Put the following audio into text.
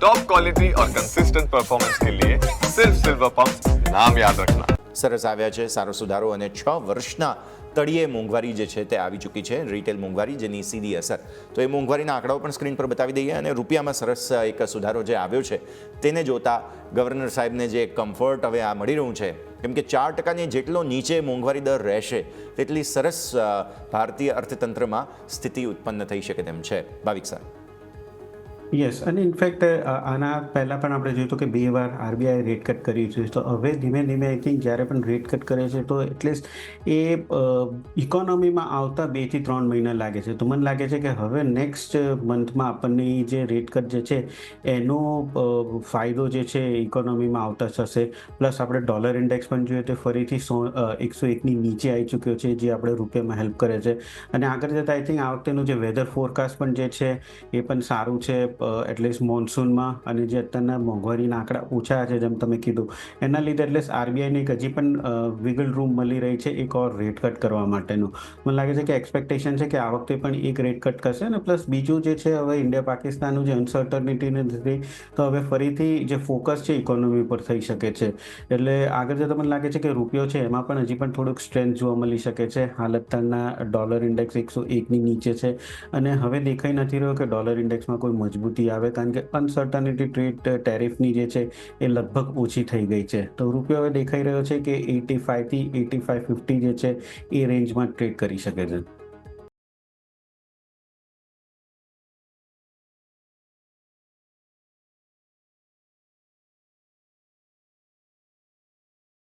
Top quality और consistent performance के लिए सिर्फ सिल्वर पंप नाम याद रखना। સરસ આવ્યા છે સારો સુધારો અને 6 વર્ષના તળિયે મોંઘવારી જે છે તે આવી ચૂકી છે રિટેલ મોંઘવારી જેની સીધી અસર તો એ મોંઘવારીના આંકડાઓ પણ સ્ક્રીન પર બતાવી દઈએ અને રૂપિયામાં સરસ એક સુધારો જે આવ્યો છે તેને જોતા ગવર્નર સાહેબને જે કમ્ફર્ટ હવે આ મળી રહ્યું છે કેમ કે 4% જેટલો નીચે મોંઘવારી દર રહેશે તેટલી સરસ ભારતીય અર્થતંત્રમાં સ્થિતિ ઉત્પન્ન થઈ શકે તેમ છે ભાવિક સર યસ અને ઇનફેક્ટ આના પહેલાં પણ આપણે જોયું હતું કે 2 વાર આરબીઆઈ રેટ કટ કર્યું છે તો હવે ધીમે ધીમે આઈ થિંક જ્યારે પણ રેટ કટ કરે છે તો એટલીસ્ટ એ ઇકોનોમીમાં આવતા 2 થી 3 મહિના લાગે છે તો મને લાગે છે કે હવે નેક્સ્ટ મંથમાં આપણને જે રેટ કટ જે છે એનો ફાયદો જે છે ઇકોનોમીમાં આવતા થશે પ્લસ આપણે ડોલર ઇન્ડેક્સ પણ જોઈએ તો ફરીથી 101ની નીચે આવી ચૂક્યો છે જે આપણે રૂપિયામાં હેલ્પ કરે છે અને આગળ જતાં આઈ થિંક આ વખતેનું જે વેધર ફોરકાસ્ટ પણ જે છે એ પણ સારું છે એટલીસ્ટ મોન્સૂનમાં અને જે અત્યારના મોંઘવારીના આંકડા ઓછા છે જેમ તમે કીધું એના લીધે એટલીસ્ટ આરબીઆઈને એક હજી પણ વિગલ રૂમ મળી રહી છે એક ઓર રેટ કટ કરવા માટેનું મને લાગે છે કે એક્સપેક્ટેશન છે કે આ વખતે પણ એક રેટ કટ કરશે અને પ્લસ બીજું જે છે હવે ઇન્ડિયા પાકિસ્તાનનું જે અનસર્ટનિટી નથી તો હવે ફરીથી જે ફોકસ છે ઇકોનોમી પર થઈ શકે છે એટલે આગળ જતાં મને લાગે છે કે રૂપિયો છે એમાં પણ હજી પણ થોડુંક સ્ટ્રેન્થ જોવા મળી શકે છે હાલ અત્યારના ડોલર ઇન્ડેક્સ 101ની નીચે છે અને હવે દેખાઈ નથી રહ્યો કે ડોલર ઇન્ડેક્સમાં કોઈ મજબૂતી આવે કારણ કે અનસર્ટનિટી ટ્રેડ ટેરિફની જે છે એ લગભગ ઓછી થઈ ગઈ છે તો રૂપિયો હવે દેખાઈ રહ્યો છે કે 85 થી 85.50 જે છે એ રેન્જમાં ટ્રેડ કરી શકે છે